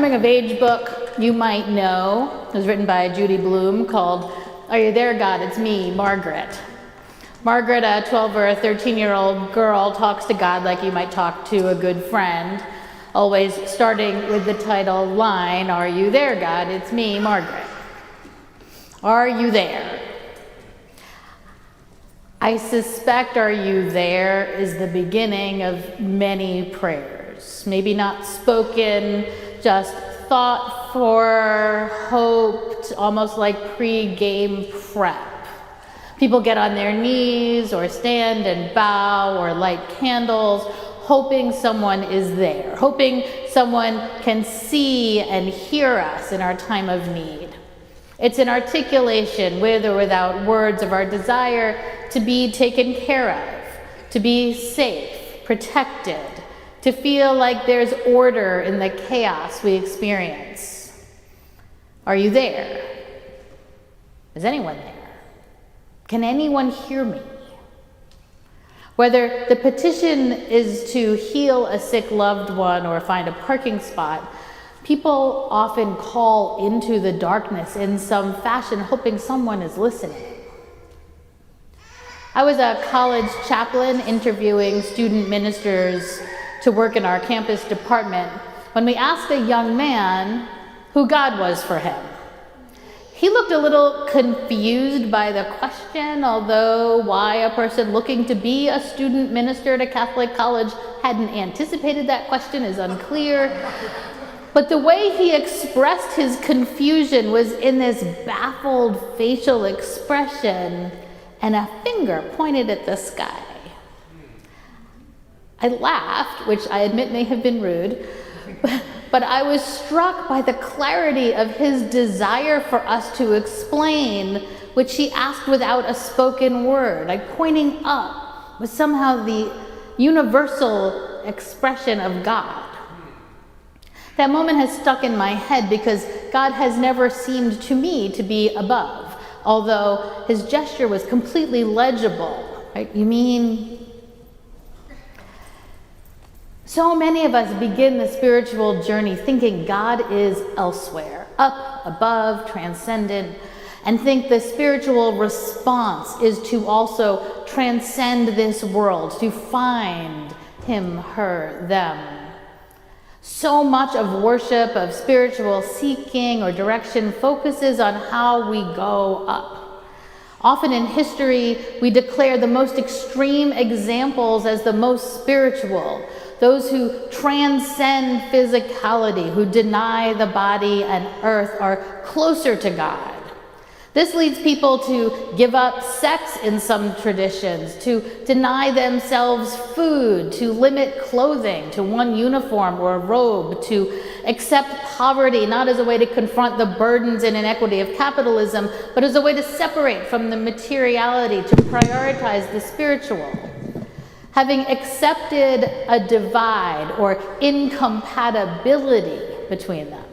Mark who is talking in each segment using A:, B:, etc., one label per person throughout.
A: coming-of-age book you might know. It was written by Judy Blume called Are You There, God? It's Me, Margaret. Margaret, a 12 or a 13-year-old girl, talks to God like you might talk to a good friend, always starting with the title line, Are you there, God? It's me, Margaret. Are you there? I suspect Are you there is the beginning of many prayers. Maybe not spoken, just thought for, hoped, almost like pre-game prep. People get on their knees or stand and bow or light candles, hoping someone is there, hoping someone can see and hear us in our time of need. It's an articulation, with or without words, of our desire to be taken care of, to be safe, protected, to feel like there's order in the chaos we experience. Are you there? Is anyone there? Can anyone hear me? Whether the petition is to heal a sick loved one or find a parking spot, people often call into the darkness in some fashion, hoping someone is listening. I was a college chaplain interviewing student ministers to work in our campus department when we asked a young man who God was for him. He looked a little confused by the question, although why a person looking to be a student minister at a Catholic college hadn't anticipated that question is unclear. But the way he expressed his confusion was in this baffled facial expression and a finger pointed at the sky. I laughed, which I admit may have been rude, but I was struck by the clarity of his desire for us to explain, which he asked without a spoken word. Like pointing up was somehow the universal expression of God. That moment has stuck in my head because God has never seemed to me to be above, although his gesture was completely legible. Right? You mean? So many of us begin the spiritual journey thinking God is elsewhere, up, above, transcendent, and think the spiritual response is to also transcend this world, to find him, her, them. So much of worship, of spiritual seeking or direction focuses on how we go up. Often in history, we declare the most extreme examples as the most spiritual, those who transcend physicality, who deny the body and earth, are closer to God. This leads people to give up sex in some traditions, to deny themselves food, to limit clothing to one uniform or a robe, to accept poverty not as a way to confront the burdens and inequity of capitalism, but as a way to separate from the materiality, to prioritize the spiritual. Having accepted a divide or incompatibility between them.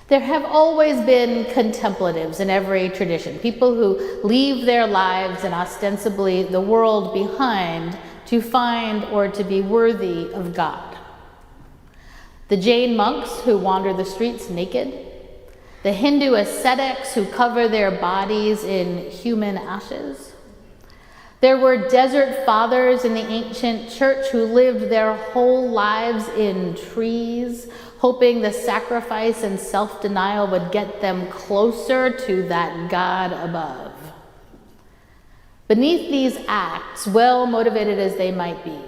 A: There have always been contemplatives in every tradition, people who leave their lives and ostensibly the world behind to find or to be worthy of God. The Jain monks who wander the streets naked, the Hindu ascetics who cover their bodies in human ashes. There were desert fathers in the ancient church who lived their whole lives in trees, hoping the sacrifice and self-denial would get them closer to that God above. Beneath these acts, well motivated as they might be,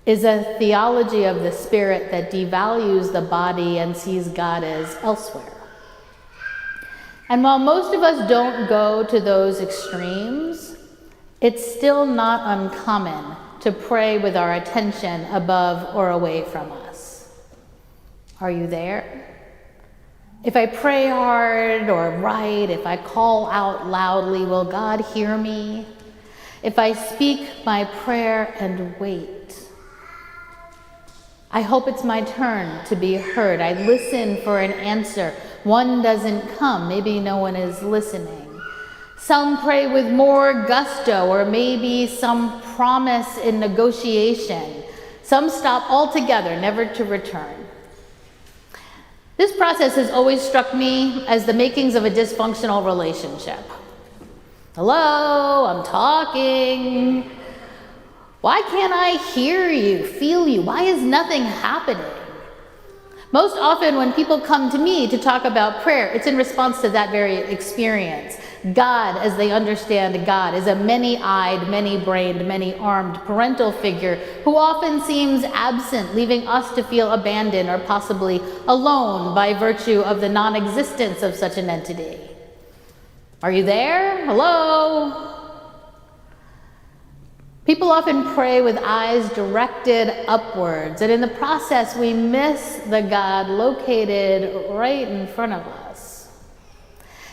A: is a theology of the spirit that devalues the body and sees God as elsewhere. And while most of us don't go to those extremes, it's still not uncommon to pray with our attention above or away from us. Are you there? If I pray hard or right, if I call out loudly, will God hear me? If I speak my prayer and wait, I hope it's my turn to be heard. I listen for an answer. One doesn't come. Maybe no one is listening. Some pray with more gusto or maybe some promise in negotiation. Some stop altogether, never to return. This process has always struck me as the makings of a dysfunctional relationship. Hello, I'm talking. Why can't I hear you, feel you? Why is nothing happening? Most often when people come to me to talk about prayer, it's in response to that very experience. God, as they understand God, is a many-eyed, many-brained, many-armed parental figure who often seems absent, leaving us to feel abandoned or possibly alone by virtue of the non-existence of such an entity. Are you there? Hello? People often pray with eyes directed upwards, and in the process we miss the God located right in front of us.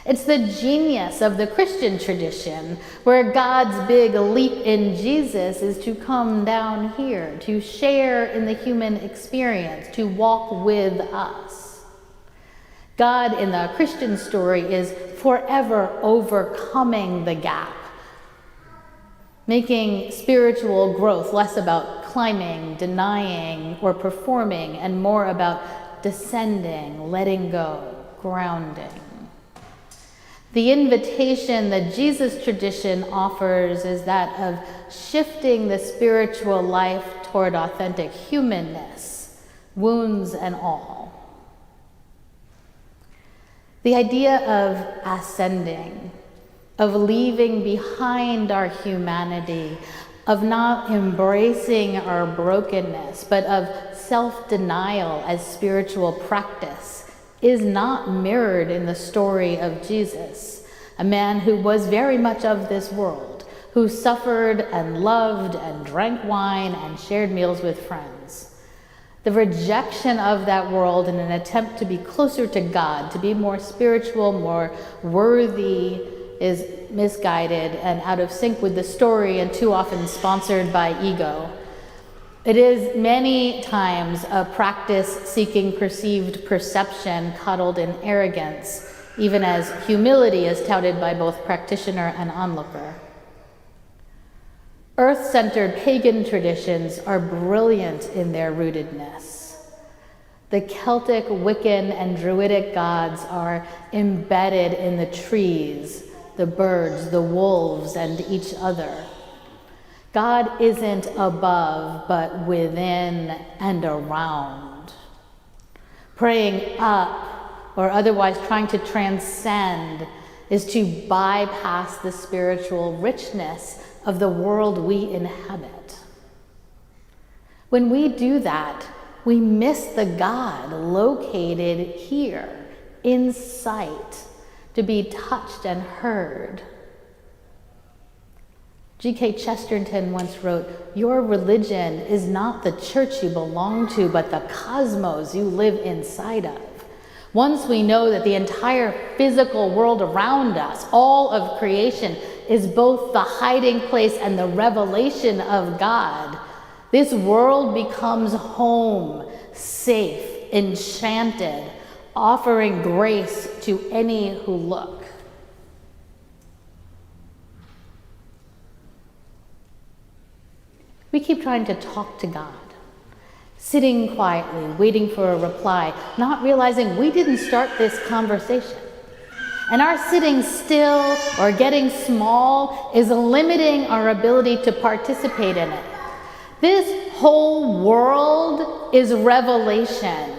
A: It's the genius of the Christian tradition, where God's big leap in Jesus is to come down here, to share in the human experience, to walk with us. God in the Christian story is forever overcoming the gap, making spiritual growth less about climbing, denying, or performing, and more about descending, letting go, grounding. The invitation that Jesus' tradition offers is that of shifting the spiritual life toward authentic humanness, wounds and all. The idea of ascending, of leaving behind our humanity, of not embracing our brokenness, but of self-denial as spiritual practice, is not mirrored in the story of Jesus, a man who was very much of this world, who suffered and loved and drank wine and shared meals with friends. The rejection of that world in an attempt to be closer to God, to be more spiritual, more worthy, is misguided and out of sync with the story and too often sponsored by ego. It is many times a practice seeking perceived perception cuddled in arrogance, even as humility is touted by both practitioner and onlooker. Earth-centered pagan traditions are brilliant in their rootedness. The Celtic, Wiccan, and Druidic gods are embedded in the trees, the birds, the wolves, and each other. God isn't above, but within and around. Praying up, or otherwise trying to transcend, is to bypass the spiritual richness of the world we inhabit. When we do that, we miss the God located here, in sight, to be touched and heard. G.K. Chesterton once wrote, "Your religion is not the church you belong to, but the cosmos you live inside of." Once we know that the entire physical world around us, all of creation, is both the hiding place and the revelation of God, this world becomes home, safe, enchanted, offering grace to any who look. We keep trying to talk to God, sitting quietly, waiting for a reply, not realizing we didn't start this conversation. And our sitting still or getting small is limiting our ability to participate in it. This whole world is revelation,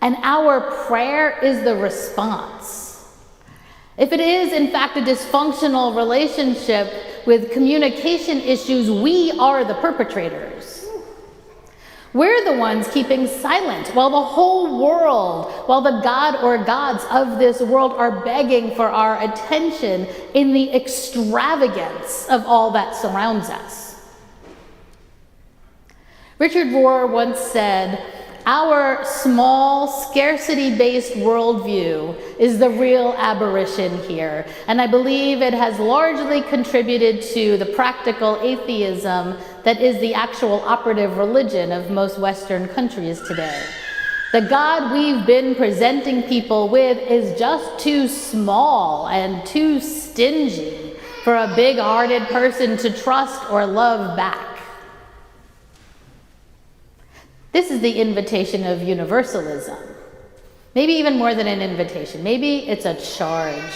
A: and our prayer is the response. If it is, in fact, a dysfunctional relationship with communication issues, we are the perpetrators. We're the ones keeping silent while the whole world, while the God or gods of this world are begging for our attention in the extravagance of all that surrounds us. Richard Rohr once said, "Our small, scarcity-based worldview is the real aberration here, and I believe it has largely contributed to the practical atheism that is the actual operative religion of most Western countries today. The God we've been presenting people with is just too small and too stingy for a big-hearted person to trust or love back." This is the invitation of universalism. Maybe even more than an invitation. Maybe it's a charge,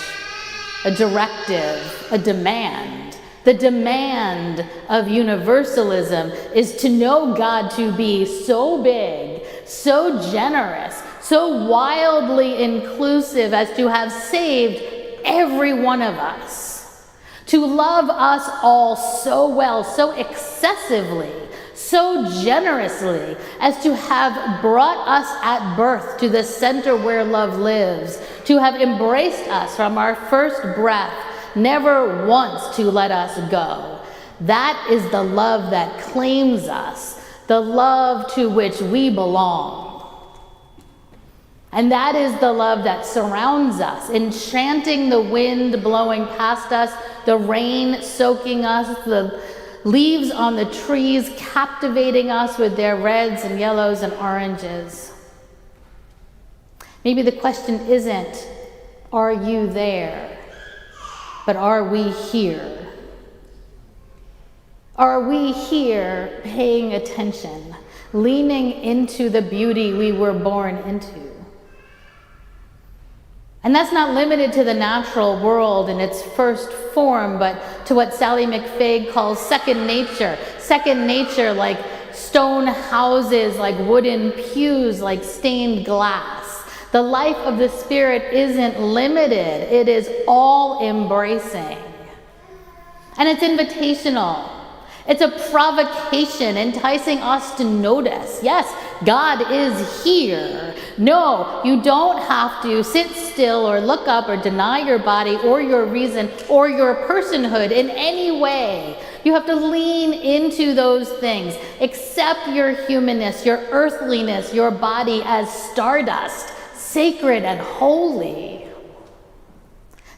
A: a directive, a demand. The demand of universalism is to know God to be so big, so generous, so wildly inclusive as to have saved every one of us. To love us all so well, so excessively, so generously, as to have brought us at birth to the center where love lives, to have embraced us from our first breath, never once to let us go. That is the love that claims us, the love to which we belong. And that is the love that surrounds us, enchanting the wind blowing past us, the rain soaking us, the leaves on the trees captivating us with their reds and yellows and oranges. Maybe the question isn't, are you there? But are we here? Are we here paying attention, leaning into the beauty we were born into? And that's not limited to the natural world in its first form, but to what Sally McFague calls second nature. Second nature, like stone houses, like wooden pews, like stained glass. The life of the Spirit isn't limited. It is all embracing. And it's invitational. It's a provocation, enticing us to notice. Yes, God is here. No, you don't have to sit still or look up or deny your body or your reason or your personhood in any way. You have to lean into those things. Accept your humanness, your earthliness, your body as stardust, sacred and holy.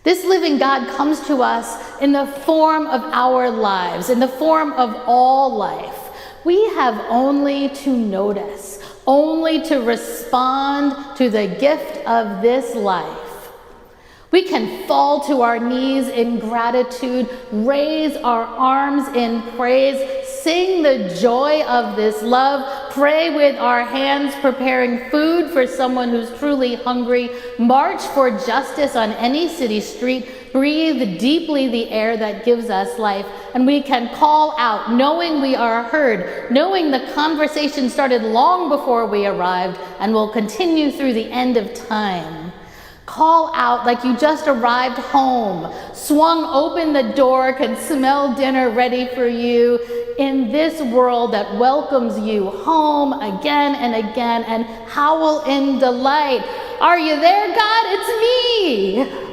A: This living God comes to us in the form of our lives, in the form of all life. We have only to notice, only to respond to the gift of this life. We can fall to our knees in gratitude, raise our arms in praise, sing the joy of this love, pray with our hands preparing food for someone who's truly hungry, march for justice on any city street, breathe deeply the air that gives us life, and we can call out knowing we are heard, knowing the conversation started long before we arrived and will continue through the end of time. Call out like you just arrived home, swung open the door, can smell dinner ready for you in this world that welcomes you home again and again and howl in delight. Are you there, God? It's me.